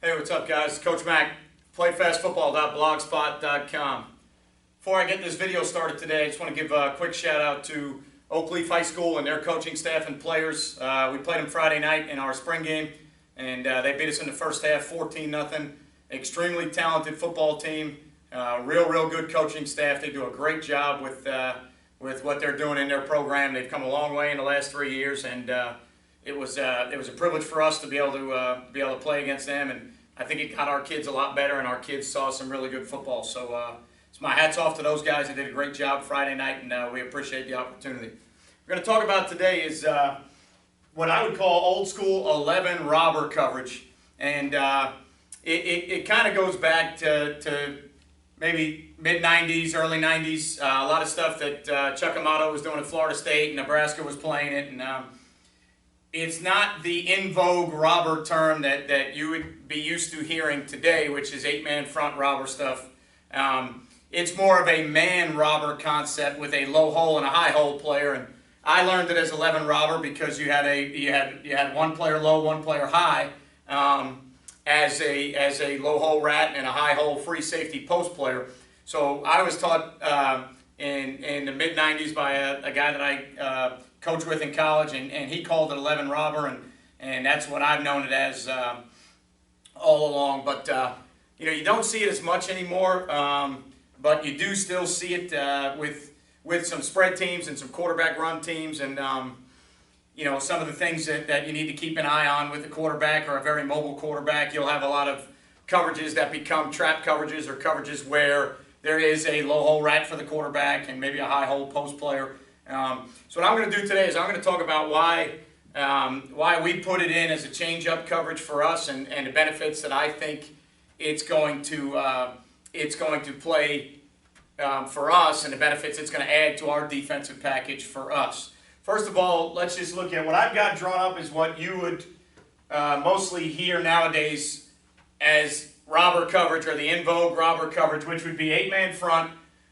Hey, what's up, guys? Coach Mac, playfastfootball.blogspot.com. Before I get this video started today, I just want to give a quick shout out to Oakleaf High School and their coaching staff and players. We played them Friday night in our spring game, and they beat us in the first half 14-0. Extremely talented football team, real good coaching staff. They do a great job with what they're doing in their program. They've come a long way in the last 3 years, and it was a privilege for us to be able to play against them, and I think it got our kids a lot better, and our kids saw some really good football. So it's my hats off to those guys. They did a great job Friday night, and we appreciate the opportunity. We're going to talk about today is what I would call old school 11 robber coverage, and it kind of goes back to maybe mid-90s, early 90s. A lot of stuff that Chuck Amato was doing at Florida State, and Nebraska was playing it, and it's not the in vogue robber term that you would be used to hearing today, which is 8-man front robber stuff. It's more of a man robber concept with a low hole and a high hole player, and I learned it as 11 robber because you had one player low, one player high, as a low hole rat and a high hole free safety post player. So I was taught in the mid 90s by a guy that I coached with in college, and he called it 11 robber, and that's what I've known it as all along. But you don't see it as much anymore, but you do still see it with some spread teams and some quarterback run teams, and some of the things that you need to keep an eye on with the quarterback or a very mobile quarterback. You'll have a lot of coverages that become trap coverages or coverages where there is a low hole rat for the quarterback and maybe a high hole post player. So what I'm going to do today is I'm going to talk about why we put it in as a change-up coverage for us, and the benefits that I think it's going to play for us, and the benefits it's going to add to our defensive package for us. First of all, let's just look at what I've got drawn up is what you would mostly hear nowadays as robber coverage, or the in vogue robber coverage, which would be 8-man front,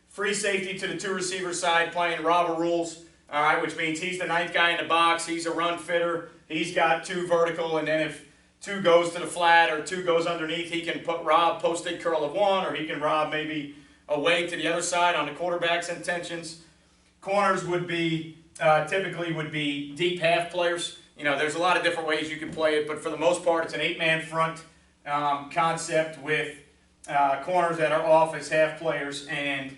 free safety to the two receiver side playing robber rules, all right, which means he's the ninth guy in the box, he's a run fitter, he's got 2 vertical, and then if 2 goes to the flat or 2 goes underneath, he can rob posted curl of 1, or he can rob maybe away to the other side on the quarterback's intentions. Corners would be typically would be deep half players. There's a lot of different ways you can play it, but for the most part, it's an 8-man front concept with corners that are off as half players, and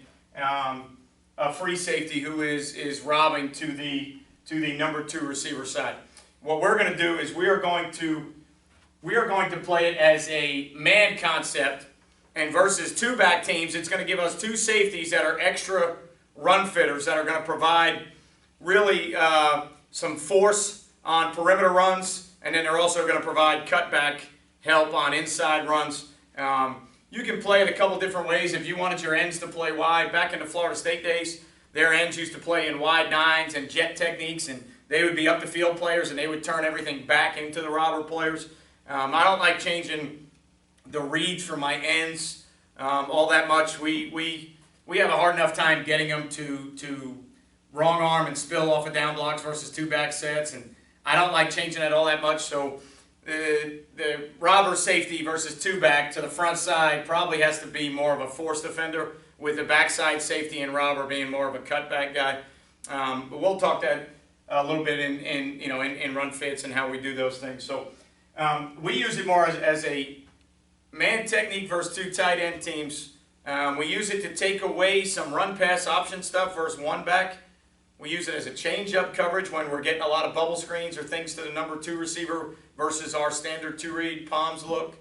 a free safety who is robbing to the number 2 receiver side. What we're going to do is we are going to play it as a man concept, and versus 2-back teams, it's going to give us 2 safeties that are extra run fitters that are going to provide really some force on perimeter runs, and then they're also going to provide cutback help on inside runs. You can play it a couple different ways. If you wanted your ends to play wide, back in the Florida State days, their ends used to play in wide nines and jet techniques, and they would be up the field players, and they would turn everything back into the robber players. I don't like changing the reads for my ends all that much. We have a hard enough time getting them to wrong arm and spill off of down blocks versus 2-back sets, and I don't like changing that all that much. So the robber safety versus 2-back to the front side probably has to be more of a force defender, with the backside safety and robber being more of a cutback guy. But we'll talk that a little bit in run fits and how we do those things. So we use it more as a man technique versus 2 tight end teams. We use it to take away some run pass option stuff versus 1-back. We use it as a change-up coverage when we're getting a lot of bubble screens or things to the number 2 receiver versus our standard 2-read palms look.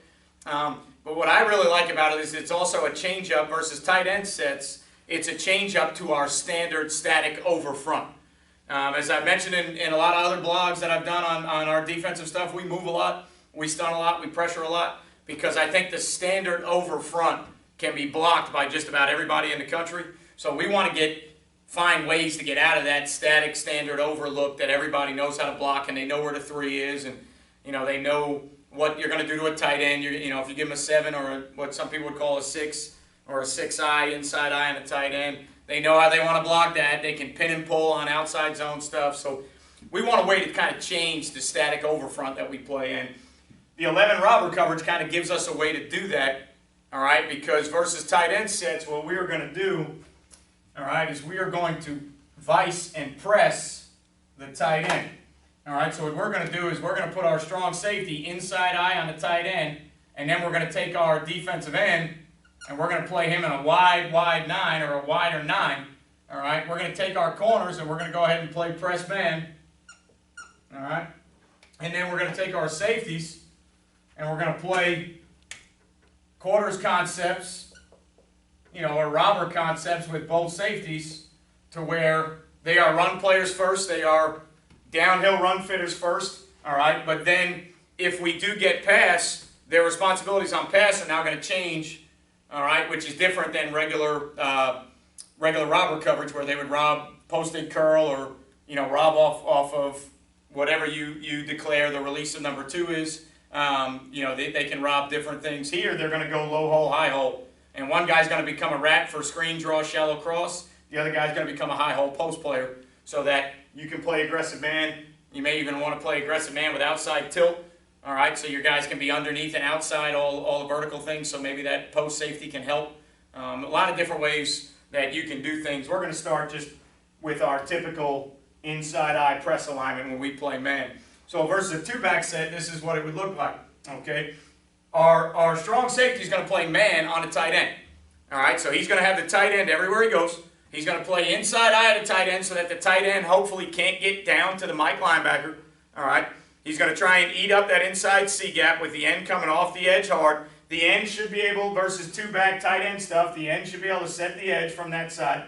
But what I really like about it is it's also a change-up versus tight end sets. It's a change-up to our standard static over front. As I mentioned in a lot of other blogs that I've done on our defensive stuff, we move a lot, we stun a lot, we pressure a lot, because I think the standard over front can be blocked by just about everybody in the country. So we want to find ways to get out of that static standard overlook that everybody knows how to block, and they know where the 3 is, and they know what you're going to do to a tight end. If you give them a 7 or what some people would call a 6 or a 6-eye, inside eye on a tight end, they know how they want to block that. They can pin and pull on outside zone stuff. So we want a way to kind of change the static over front that we play in. the 11 robber coverage kind of gives us a way to do that, all right, because versus tight end sets, what we are going to do, all right, is we are going to vice and press the tight end. All right, so what we're going to do is we're going to put our strong safety inside eye on the tight end, and then we're going to take our defensive end, and we're going to play him in a wide 9 or a wider 9. All right, we're going to take our corners, and we're going to go ahead and play press man. All right, and then we're going to take our safeties, and we're going to play quarters concepts, you know, or robber concepts with both safeties to where they are run players first, they are downhill run fitters first, all right? But then if we do get pass, their responsibilities on pass are now going to change, all right, which is different than regular robber coverage where they would rob posted curl or, you know, rob off of whatever you declare the release of number 2 is. You know, they can rob different things. Here, they're going to go low hole, high hole. And one guy's going to become a rat for screen, draw, shallow cross. The other guy's going to become a high hole post player so that you can play aggressive man. You may even want to play aggressive man with outside tilt. All right, so your guys can be underneath and outside all the vertical things, so maybe that post safety can help. A lot of different ways that you can do things. We're going to start just with our typical inside eye press alignment when we play man. So versus a 2-back set, this is what it would look like, okay? Our strong safety is going to play man on the tight end. All right, so he's going to have the tight end everywhere he goes. He's going to play inside eye of the tight end so that the tight end hopefully can't get down to the Mike linebacker. All right, he's going to try and eat up that inside C gap with the end coming off the edge hard. The end should be able, versus 2-back tight end stuff, the end should be able to set the edge from that side.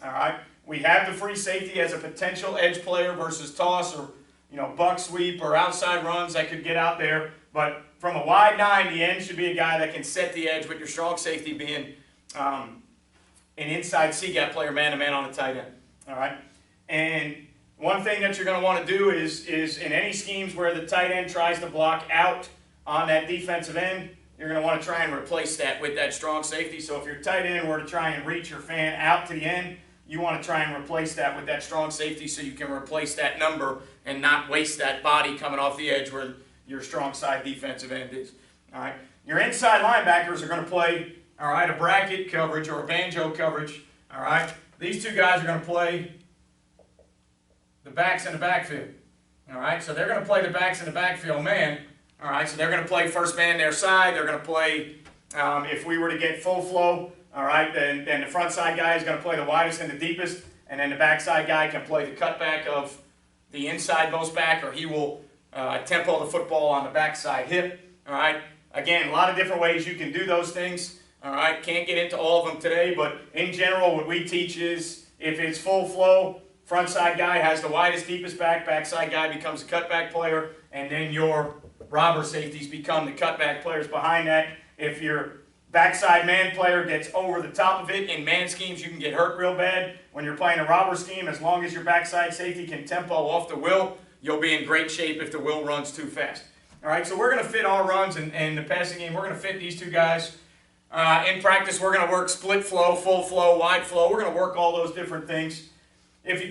All right, we have the free safety as a potential edge player versus toss or, you know, buck sweep or outside runs that could get out there. But from a wide 9, the end should be a guy that can set the edge with your strong safety being an inside C-gap player, man-to-man on the tight end. All right? And one thing that you're going to want to do is in any schemes where the tight end tries to block out on that defensive end, you're going to want to try and replace that with that strong safety. So if your tight end were to try and reach your fan out to the end, you want to try and replace that with that strong safety so you can replace that number and not waste that body coming off the edge where your strong side defensive end is. All right. Your inside linebackers are going to play, all right, a bracket coverage or a banjo coverage. All right. These 2 guys are going to play the backs in the backfield. All right. So they're going to play the backs in the backfield man. All right. So they're going to play first man their side. They're going to play, if we were to get full flow, all right, then the front side guy is going to play the widest and the deepest, and then the backside guy can play the cutback of the inside most back, or he will tempo the football on the backside hip. All right. Again, a lot of different ways you can do those things. All right. Can't get into all of them today, but in general, what we teach is if it's full flow, front side guy has the widest, deepest back, backside guy becomes a cutback player, and then your robber safeties become the cutback players behind that. If your backside man player gets over the top of it, in man schemes you can get hurt real bad. When you're playing a robber scheme, as long as your backside safety can tempo off the will, you'll be in great shape if the will runs too fast. All right, so we're going to fit our runs in the passing game. We're going to fit these 2 guys. In practice, we're going to work split flow, full flow, wide flow. We're going to work all those different things.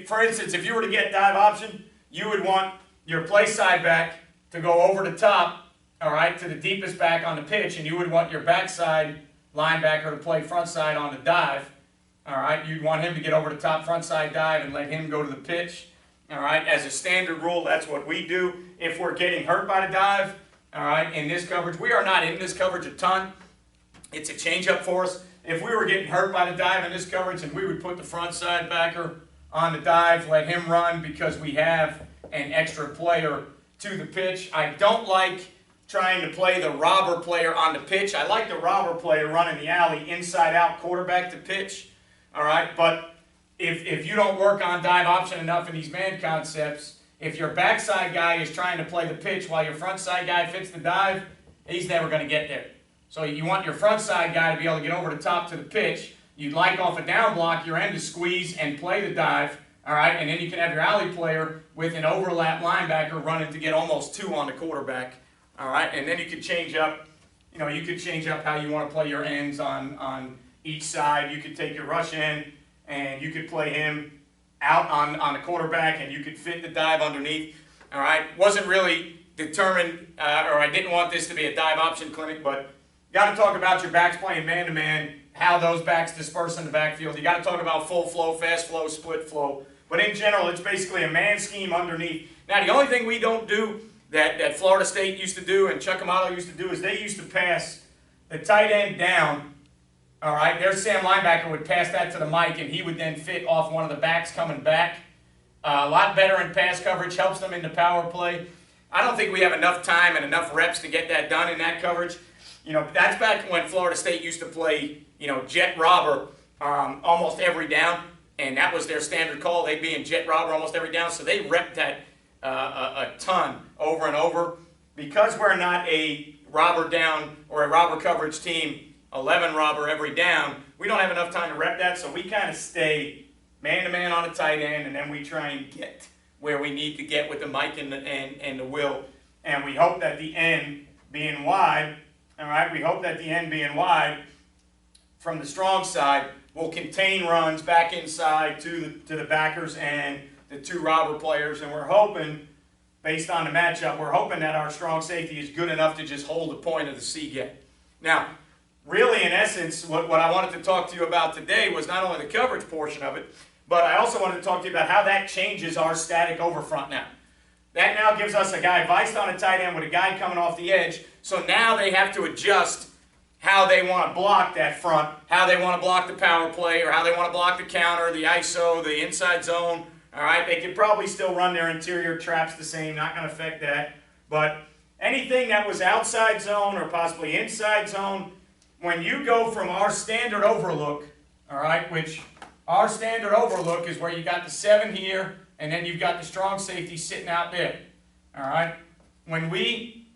For instance, if you were to get dive option, you would want your play side back to go over the top, all right, to the deepest back on the pitch, and you would want your backside linebacker to play front side on the dive. All right, you'd want him to get over the top front side dive and let him go to the pitch. All right, as a standard rule, that's what we do. If we're getting hurt by the dive, all right, in this coverage, we are not in this coverage a ton. It's a change-up for us. If we were getting hurt by the dive in this coverage, and we would put the front side backer on the dive, let him run because we have an extra player to the pitch. I don't like trying to play the robber player on the pitch. I like the robber player running the alley inside out quarterback to pitch. All right, but if you don't work on dive option enough in these man concepts, if your backside guy is trying to play the pitch while your front side guy fits the dive, he's never going to get there. So you want your front side guy to be able to get over the top to the pitch. You'd like off a down block your end to squeeze and play the dive. All right, and then you can have your alley player with an overlap linebacker running to get almost 2 on the quarterback. All right, and then you could change up, you know, you could change up how you want to play your ends on each side. You could take your rush end and you could play him out on the quarterback, and you could fit the dive underneath. All right, wasn't really determined, or I didn't want this to be a dive option clinic, but you got to talk about your backs playing man-to-man, how those backs disperse in the backfield. You got to talk about full flow, fast flow, split flow. But in general, it's basically a man scheme underneath. Now, the only thing we don't do that Florida State used to do and Chuck Amato used to do is they used to pass the tight end down. All right, their Sam linebacker would pass that to the Mike, and he would then fit off one of the backs coming back. A lot better in pass coverage, helps them in the power play. I don't think we have enough time and enough reps to get that done in that coverage. You know, that's back when Florida State used to play, you know, jet robber almost every down, and that was their standard call. They'd be in jet robber almost every down, so they repped that a ton over and over. Because we're not a robber down or a robber coverage team, 11 robber every down, we don't have enough time to rep that, so we kind of stay man-to-man on a tight end, and then we try and get where we need to get with the Mike and the Will. And we hope that the end being wide, all right, we hope that the end being wide from the strong side will contain runs back inside to the backers and the two robber players. And we're hoping, based on the matchup, we're hoping that our strong safety is good enough to just hold the point of the C-gap. Now, really, in essence, what I wanted to talk to you about today was not only the coverage portion of it, but I also wanted to talk to you about how that changes our static over front now. That now gives us a guy viced on a tight end with a guy coming off the edge, so now they have to adjust how they want to block that front, how they want to block the power play, or how they want to block the counter, the ISO, the inside zone. All right, they could probably still run their interior traps the same, not going to affect that. But anything that was outside zone or possibly inside zone, when you go from our standard overlook, all right, which our standard overlook is where you got the 7 here, and then you've got the strong safety sitting out there, all right? When we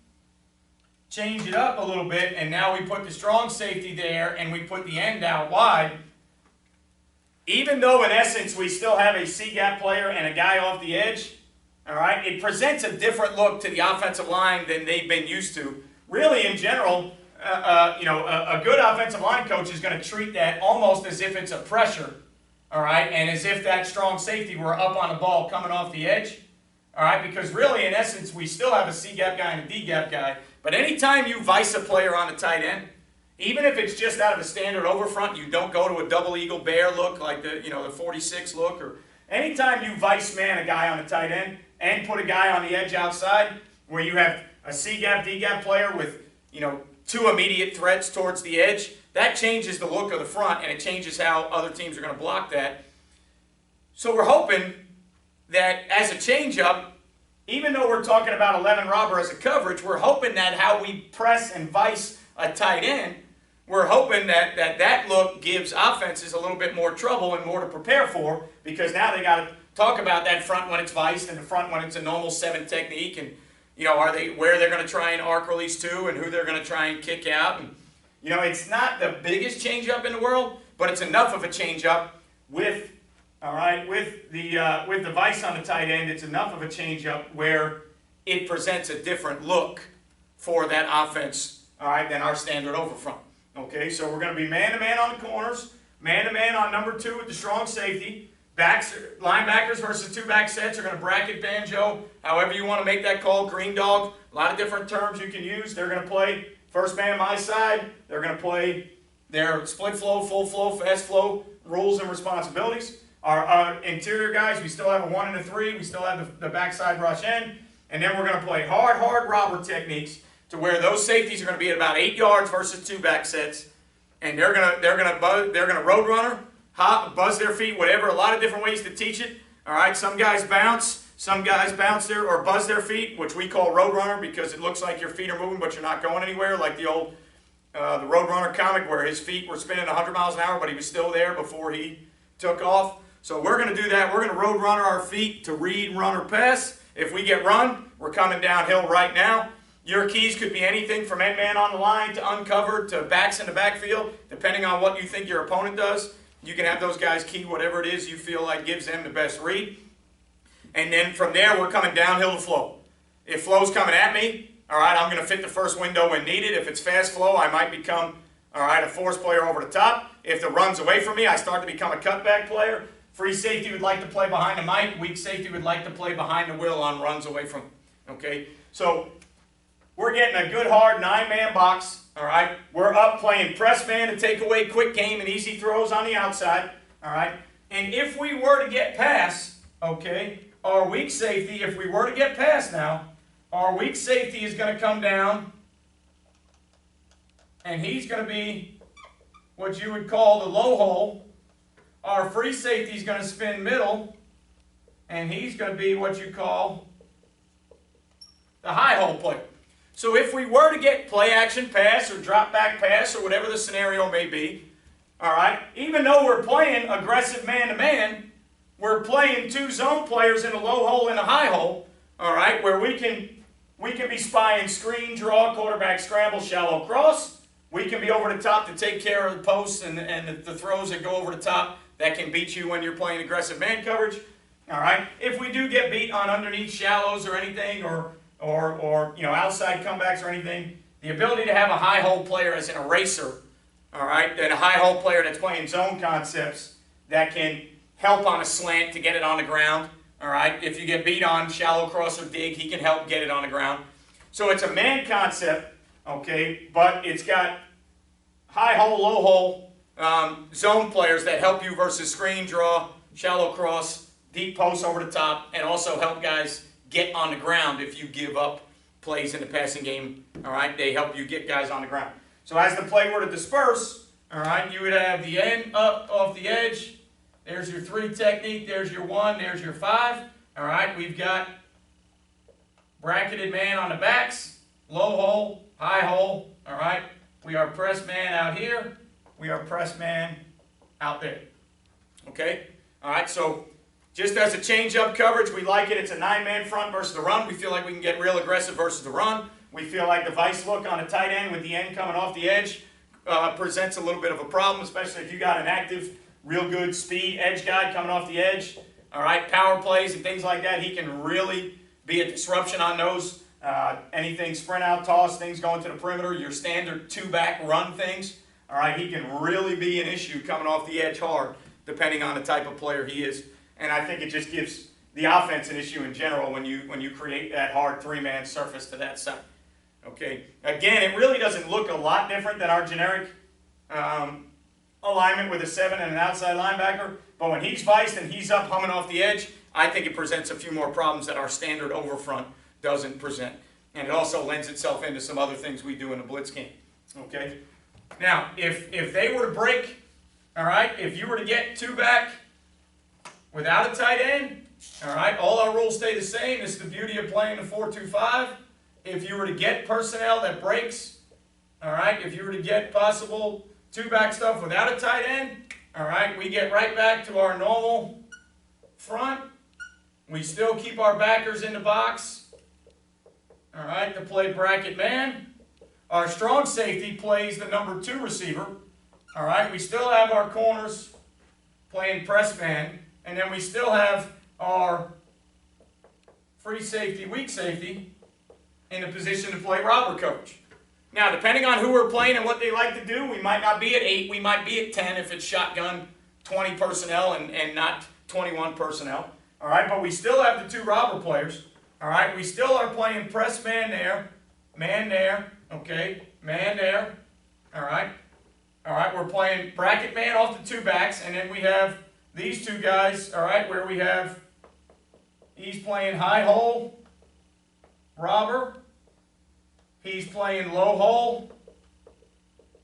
change it up a little bit, and now we put the strong safety there, and we put the end out wide, even though in essence we still have a C-gap player and a guy off the edge, all right, it presents a different look to the offensive line than they've been used to. Really, in general, a good offensive line coach is going to treat that almost as if it's a pressure, all right, and as if that strong safety were up on the ball coming off the edge, all right, because really, in essence, we still have a C-gap guy and a D-gap guy, but anytime you vice a player on the tight end, even if it's just out of a standard over front, you don't go to a double eagle bear look like the 46 look, or anytime you vice man a guy on the tight end and put a guy on the edge outside where you have a C-gap, D-gap player with, two immediate threats towards the edge, that changes the look of the front, and it changes how other teams are going to block that. So we're hoping that as a change-up, even though we're talking about 11 robber as a coverage, we're hoping that how we press and vice a tight end, we're hoping that look gives offenses a little bit more trouble and more to prepare for, because now they got to talk about that front when it's viced and the front when it's a normal 7 technique, and where they're going to try and arc release to and who they're going to try and kick out. And it's not the biggest change up in the world, but it's enough of a change up with the vice on the tight end. It's enough of a change up where it presents a different look for that offense, all right, than our standard over front. Okay, so we're going to be man-to-man on the corners, man-to-man on number 2 with the strong safety. Linebackers versus 2-back sets are going to bracket banjo, however you want to make that call, green dog, a lot of different terms you can use. They're going to play first man my side. They're going to play their split flow, full flow, fast flow rules and responsibilities. Our interior guys, we still have a 1 and a 3. We still have the backside rush end. And then we're going to play hard robber techniques to where those safeties are going to be at about 8 yards versus 2-back sets. And they're going to roadrunner, hop, buzz their feet, whatever, a lot of different ways to teach it. All right, some guys bounce or buzz their feet, which we call Roadrunner because it looks like your feet are moving but you're not going anywhere, like the old the Roadrunner comic where his feet were spinning 100 miles an hour but he was still there before he took off. So we're going to do that. We're going to Roadrunner our feet to read, run, or pass. If we get run, we're coming downhill right now. Your keys could be anything from end man on the line to uncovered to backs in the backfield, depending on what you think your opponent does. You can have those guys key whatever it is you feel like gives them the best read. And then from there, we're coming downhill to flow. If flow's coming at me, all right, I'm going to fit the first window when needed. If it's fast flow, I might become, all right, a force player over the top. If the run's away from me, I start to become a cutback player. Free safety would like to play behind the Mike. Weak safety would like to play behind the Will on runs away from Okay, so we're getting a good hard 9-man box. All right, we're up playing press man to take away quick game and easy throws on the outside. All right, and if we were to get past, okay, our weak safety, if we were to get past now, our weak safety is going to come down, and he's going to be what you would call the low hole. Our free safety is going to spin middle, and he's going to be what you call the high hole player. So if we were to get play action pass or drop back pass or whatever the scenario may be, all right, even though we're playing aggressive man-to-man, we're playing 2 zone players in a low hole and a high hole, all right, where we can be spying screen, draw, quarterback scramble, shallow cross. We can be over the top to take care of the posts and the throws that go over the top that can beat you when you're playing aggressive man coverage. All right. If we do get beat on underneath shallows or anything, or outside comebacks or anything, the ability to have a high hole player as an eraser, all right, and a high hole player that's playing zone concepts that can help on a slant to get it on the ground. All right. If you get beat on shallow cross or dig, he can help get it on the ground. So it's a man concept, okay, but it's got high hole, low hole zone players that help you versus screen, draw, shallow cross, deep posts over the top, and also help guys get on the ground if you give up plays in the passing game. All right, they help you get guys on the ground. So as the play were to disperse, all right, you would have the end up off the edge. There's your 3 technique. There's your 1. There's your 5. All right, we've got bracketed man on the backs, low hole, high hole. All right, we are press man out here. We are press man out there. Okay, all right, so just as a change-up coverage, we like it. It's a 9-man front versus the run. We feel like we can get real aggressive versus the run. We feel like the vice look on a tight end with the end coming off the edge presents a little bit of a problem, especially if you got an active, real good speed edge guy coming off the edge. All right, power plays and things like that. He can really be a disruption on those. Anything sprint out, toss, things going to the perimeter, your standard 2-back run things. All right, he can really be an issue coming off the edge hard, depending on the type of player he is. And I think it just gives the offense an issue in general when you create that hard 3-man surface to that side. Okay. Again, it really doesn't look a lot different than our generic alignment with a 7 and an outside linebacker. But when he's viced and he's up humming off the edge, I think it presents a few more problems that our standard overfront doesn't present. And it also lends itself into some other things we do in the blitz game. Okay. Now, if they were to break, all right, if you were to get 2-back without a tight end, all right, all our rules stay the same. This is the beauty of playing the 4-2-5. If you were to get personnel that breaks, all right, if you were to get possible 2-back stuff without a tight end, all right, we get right back to our normal front. We still keep our backers in the box, all right, to play bracket man. Our strong safety plays the number 2 receiver, all right. We still have our corners playing press man. And then we still have our free safety, weak safety in a position to play robber coverage. Now, depending on who we're playing and what they like to do, we might not be at 8. We might be at 10 if it's shotgun 20 personnel and not 21 personnel. All right, but we still have the 2 robber players. All right, we still are playing press man there, okay, man there. All right, we're playing bracket man off the 2-backs, and then we have these 2 guys, all right, where we have, he's playing high hole, robber. He's playing low hole,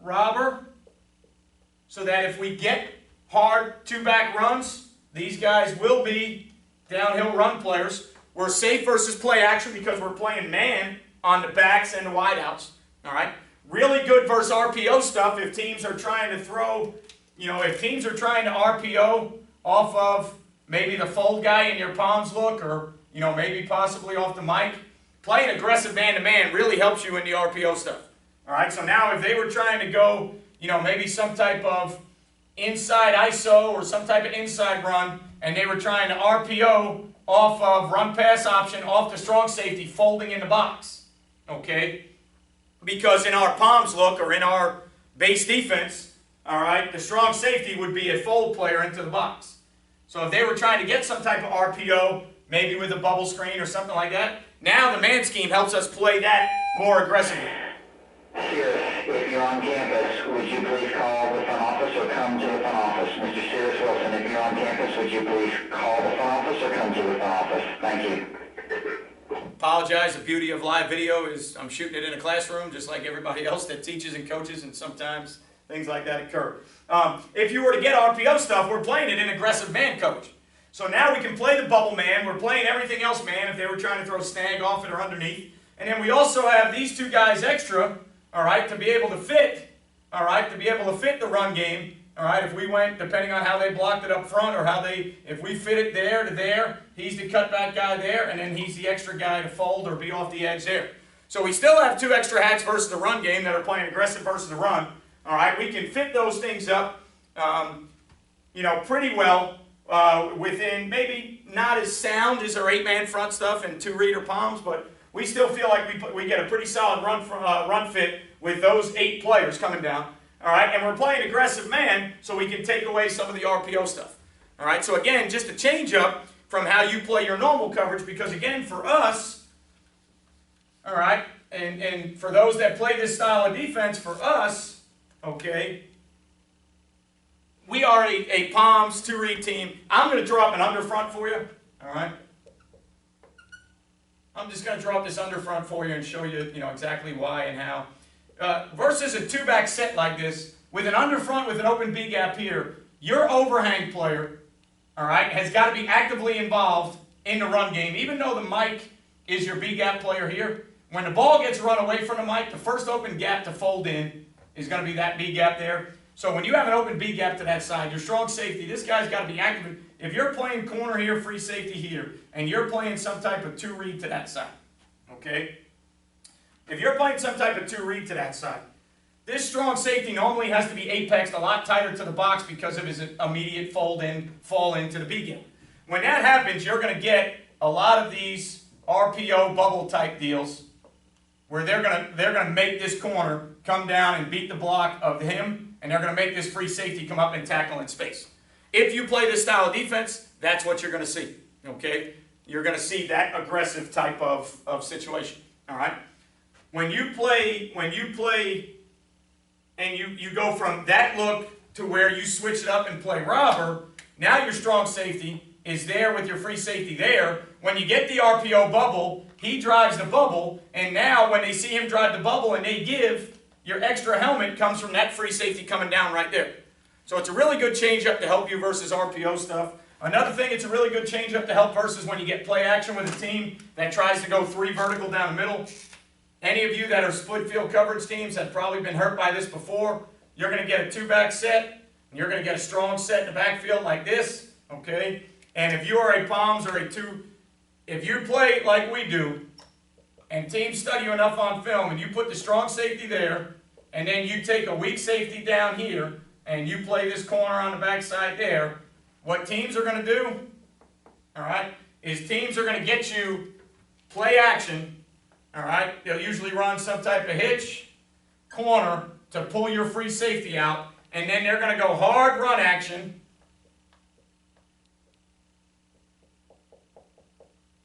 robber. So that if we get hard 2-back runs, these guys will be downhill run players. We're safe versus play action because we're playing man on the backs and the wideouts, all right. Really good versus RPO stuff if teams are trying to throw, if teams are trying to RPO off of maybe the fold guy in your palms look, or maybe possibly off the mic. Playing aggressive man-to-man really helps you in the RPO stuff. All right, so now if they were trying to go, maybe some type of inside ISO or some type of inside run, and they were trying to RPO off of run-pass option off the strong safety, folding in the box, okay? Because in our palms look, or in our base defense, all right, the strong safety would be a fold player into the box. So if they were trying to get some type of RPO, maybe with a bubble screen or something like that, Now the man scheme helps us play that more aggressively. Sears, if you're on campus, would you please call the front office or come to the front office? Mr. Sears Wilson, if you're on campus, would you please call the front office or come to the front office? Thank you. Apologize, the beauty of live video is I'm shooting it in a classroom just like everybody else that teaches and coaches, and sometimes things like that occur. If you were to get RPO stuff, we're playing it in aggressive man coverage. So now we can play the bubble man, we're playing everything else man if they were trying to throw snag off it or underneath. And then we also have these two guys extra, all right, to be able to fit, all right, to be able to fit the run game, all right, if we went, depending on how they blocked it up front or how they, if we fit it there to there, he's the cutback guy there, and then he's the extra guy to fold or be off the edge there. So we still have two extra hats versus the run game that are playing aggressive versus the run, all right, we can fit those things up, pretty well within maybe not as sound as our 8-man front stuff and 2 reader palms, but we still feel like we get a pretty solid run fit with those 8 players coming down. All right, and we're playing aggressive man, so we can take away some of the RPO stuff. All right, so again, just a change up from how you play your normal coverage, because again, for us, all right, and for those that play this style of defense, for us, okay, we are a palms 2-read team. I'm going to draw up an under front for you. All right. I'm just going to draw up this under front for you and show you, exactly why and how. Versus a 2-back set like this, with an under front with an open B gap here, your overhang player, all right, has got to be actively involved in the run game. Even though the Mike is your B gap player here, when the ball gets run away from the Mike, the first open gap to fold in is going to be that B gap there. So when you have an open B gap to that side, your strong safety, this guy's got to be active. If you're playing corner here, free safety here, and you're playing some type of 2-read to that side, okay? If you're playing some type of 2-read to that side, this strong safety normally has to be apexed a lot tighter to the box because of his immediate fall into the B gap. When that happens, you're going to get a lot of these RPO bubble type deals where they're going to make this corner come down and beat the block of him, and they're going to make this free safety come up and tackle in space. If you play this style of defense, that's what you're going to see. Okay, you're going to see that aggressive type of situation. All right. When you play and you go from that look to where you switch it up and play robber, now your strong safety is there with your free safety there. When you get the RPO bubble, he drives the bubble, and now when they see him drive the bubble and they give, your extra helmet comes from that free safety coming down right there. So it's a really good change-up to help you versus RPO stuff. Another thing, it's a really good change-up to help versus when you get play action with a team that tries to go 3 vertical down the middle. Any of you that are split field coverage teams have probably been hurt by this before. You're going to get a 2-back set, and you're going to get a strong set in the backfield like this, okay? And if you are a palms or a 2, if you play like we do, and teams study you enough on film, and you put the strong safety there, and then you take a weak safety down here, and you play this corner on the backside there, what teams are going to do, all right, is teams are going to get you play action. All right, they'll usually run some type of hitch, corner, to pull your free safety out, and then they're going to go hard run action.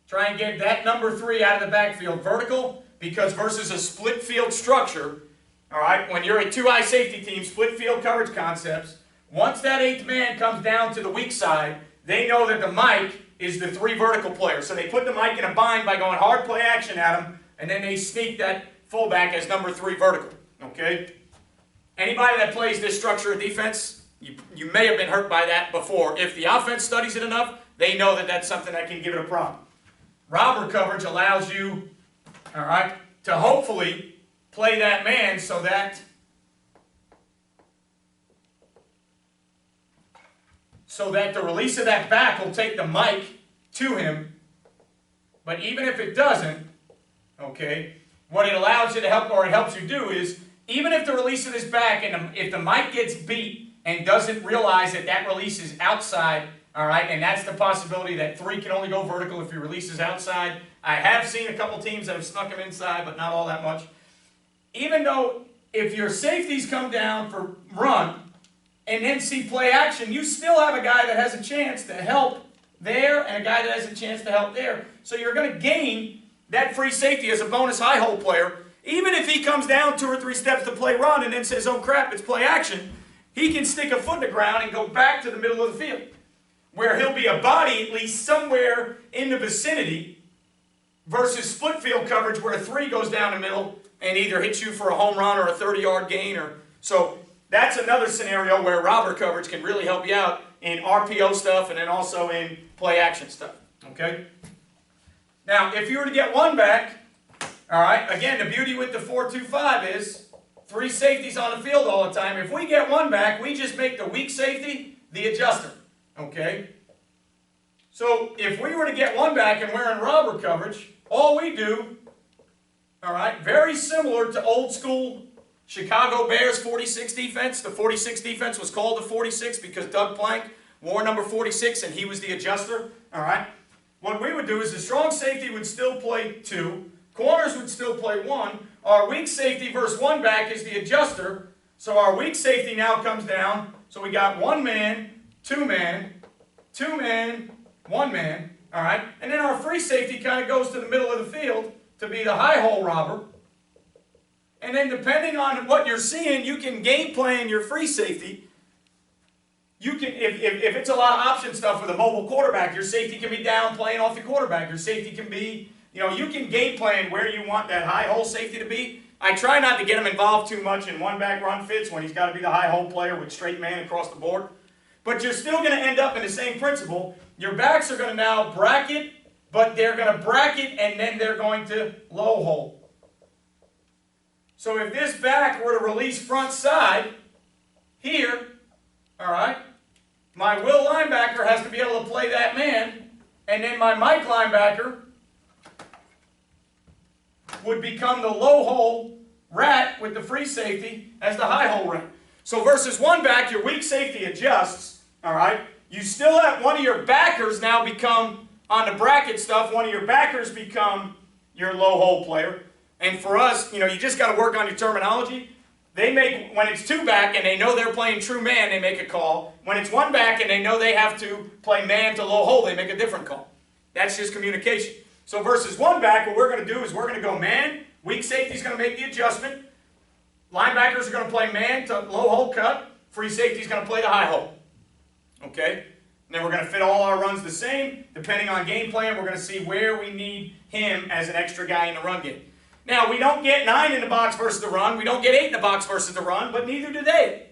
Try and get that number 3 out of the backfield vertical, because versus a split field structure, all right, when you're a 2-eye safety team, split field coverage concepts, once that 8th man comes down to the weak side, they know that the Mike is the 3 vertical player. So they put the Mike in a bind by going hard play action at him, and then they sneak that fullback as number 3 vertical, okay? Anybody that plays this structure of defense, you may have been hurt by that before. If the offense studies it enough, they know that that's something that can give it a problem. Robber coverage allows you, all right, to hopefully play that man so that the release of that back will take the Mike to him. But even if it doesn't, okay, what it allows you to help, or it helps you do, is even if the release of this back, and if the Mike gets beat and doesn't realize that that release is outside, all right, and that's the possibility that 3 can only go vertical if your release is outside. I have seen a couple teams that have snuck him inside, but not all that much. Even though if your safeties come down for run and then see play action, you still have a guy that has a chance to help there and a guy that has a chance to help there. So you're going to gain that free safety as a bonus high hole player, even if he comes down 2 or 3 steps to play run and then says, oh crap, it's play action, he can stick a foot in the ground and go back to the middle of the field, where he'll be a body at least somewhere in the vicinity versus split field coverage where a 3 goes down the middle and either hits you for a home run or a 30-yard gain. So that's another scenario where robber coverage can really help you out in RPO stuff and then also in play action stuff. Okay? Now, if you were to get one back, all right, again, the beauty with the 4-2-5 is 3 safeties on the field all the time. If we get one back, we just make the weak safety the adjuster. Okay? So if we were to get one back and we're in robber coverage, all we do, all right, very similar to old school Chicago Bears 46 defense. The 46 defense was called the 46 because Doug Plank wore number 46 and he was the adjuster. All right. What we would do is the strong safety would still play 2. Corners would still play 1. Our weak safety versus one back is the adjuster. So our weak safety now comes down. So we got 1 man, 2 man, 2 man, 1 man. All right. And then our free safety kind of goes to the middle of the field to be the high hole robber. And then depending on what you're seeing, you can game plan your free safety. You can, if it's a lot of option stuff with a mobile quarterback, your safety can be down playing off the quarterback. Your safety can be, you can game plan where you want that high hole safety to be. I try not to get him involved too much in one back run fits when he's got to be the high hole player with straight man across the board. But you're still going to end up in the same principle. Your backs are going to now bracket, but they're going to bracket and then they're going to low hole. So if this back were to release front side here, all right, my will linebacker has to be able to play that man, and then my Mike linebacker would become the low hole rat with the free safety as the high hole rat. So versus one back, your weak safety adjusts, all right? You still have one of your backers now become, on the bracket stuff, one of your backers become your low hole player. And for us, you just got to work on your terminology. They make, when it's 2 back and they know they're playing true man, they make a call. When it's 1 back and they know they have to play man to low hole, they make a different call. That's just communication. So versus 1 back, what we're going to do is we're going to go man. Weak safety's going to make the adjustment. Linebackers are going to play man to low hole cut. Free safety's going to play the high hole. Okay? And then we're going to fit all our runs the same. Depending on game plan, we're going to see where we need him as an extra guy in the run game. Now, we don't get 9 in the box versus the run. We don't get 8 in the box versus the run, but neither do they.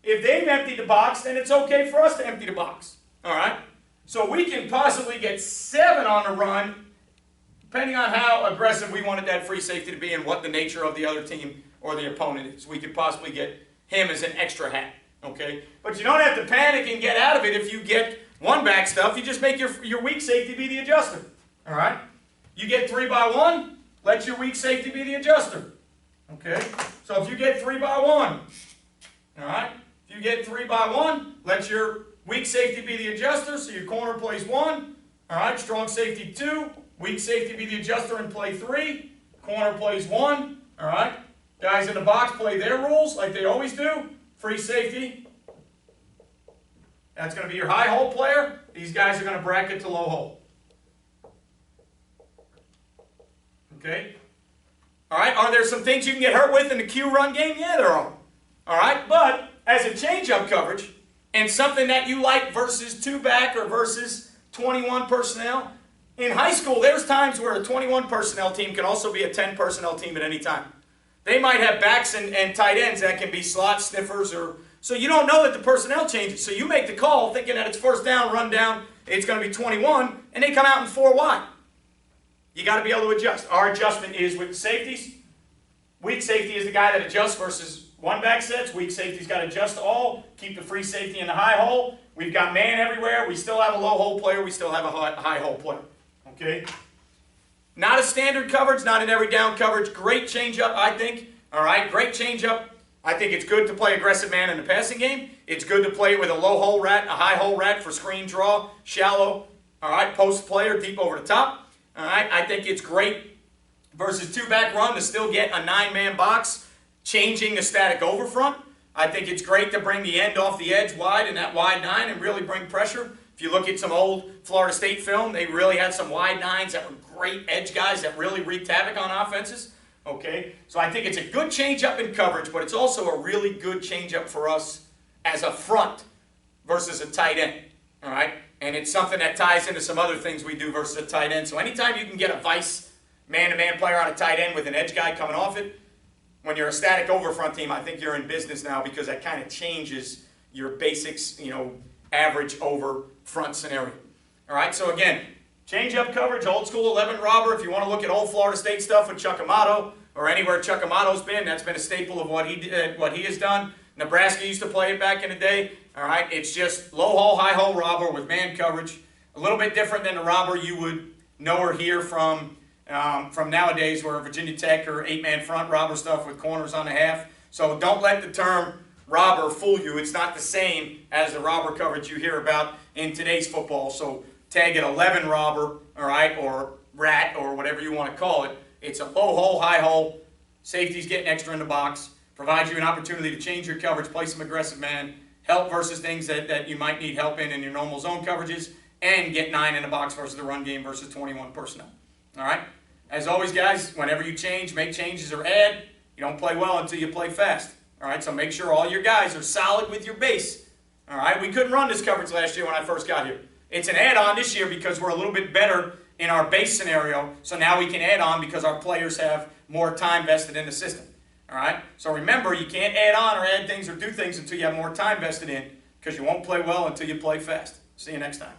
If they've emptied the box, then it's okay for us to empty the box. All right? So we can possibly get 7 on the run, depending on how aggressive we wanted that free safety to be and what the nature of the other team or the opponent is. We could possibly get him as an extra hat. Okay? But you don't have to panic and get out of it if you get 1 back stuff. You just make your weak safety be the adjuster. All right? You get 3 by 1. Let your weak safety be the adjuster. Okay? So if you get 3 by 1, all right? If you get 3 by 1, let your weak safety be the adjuster, so your corner plays 1. All right? Strong safety 2. Weak safety be the adjuster and play 3. Corner plays 1. All right? Guys in the box play their rules like they always do. Free safety. That's going to be your high hole player. These guys are going to bracket to low hole. Okay? All right, are there some things you can get hurt with in the Q run game? Yeah, there are. All right, but as a change-up coverage and something that you like versus 2 back or versus 21 personnel, in high school there's times where a 21 personnel team can also be a 10 personnel team at any time. They might have backs and tight ends that can be slot sniffers, so you don't know that the personnel changes. So you make the call thinking that it's first down, run down, it's going to be 21, and they come out in 4 wide. You got to be able to adjust. Our adjustment is with safeties. Weak safety is the guy that adjusts versus 1 back sets. Weak safety's got to adjust all, keep the free safety in the high hole. We've got man everywhere. We still have a low hole player. We still have a high hole player. Okay? Not a standard coverage, not an every down coverage. Great change-up, I think. All right? Great change-up. I think it's good to play aggressive man in the passing game. It's good to play with a low hole rat, a high hole rat for screen draw, shallow, all right, post player, deep over the top. All right, I think it's great versus 2 back run to still get a 9-man box, changing the static over front. I think it's great to bring the end off the edge wide in that wide 9 and really bring pressure If you look at some old Florida State film, they really had some wide nines that were great edge guys that really wreaked havoc on offenses. Okay, so I think it's a good change-up in coverage, but it's also a really good change-up for us as a front versus a tight end. All right, and it's something that ties into some other things we do versus a tight end. So anytime you can get a vice man-to-man player on a tight end with an edge guy coming off it, when you're a static over front team, I think you're in business now because that kind of changes your basics, average over front scenario. All right, so again, change-up coverage, old school 11 robber. If you want to look at old Florida State stuff with Chuck Amato or anywhere Chuck Amato's been, that's been a staple of what he did, what he has done. Nebraska used to play it back in the day. All right, it's just low hole, high hole robber with man coverage. A little bit different than the robber you would know or hear from nowadays, where Virginia Tech or 8-man front robber stuff with corners on the half. So don't let the term robber fool you. It's not the same as the robber coverage you hear about in today's football. So tag it 11 robber, all right, or rat, or whatever you want to call it. It's a low hole, high hole. Safety's getting extra in the box. Provides you an opportunity to change your coverage, play some aggressive man, help versus things that you might need help in your normal zone coverages, and get 9 in the box versus the run game versus 21 personnel. All right? As always, guys, whenever you change, make changes or add, you don't play well until you play fast. All right? So make sure all your guys are solid with your base. All right? We couldn't run this coverage last year when I first got here. It's an add-on this year because we're a little bit better in our base scenario, so now we can add on because our players have more time vested in the system. All right? So remember, you can't add on or add things or do things until you have more time vested in, because you won't play well until you play fast. See you next time.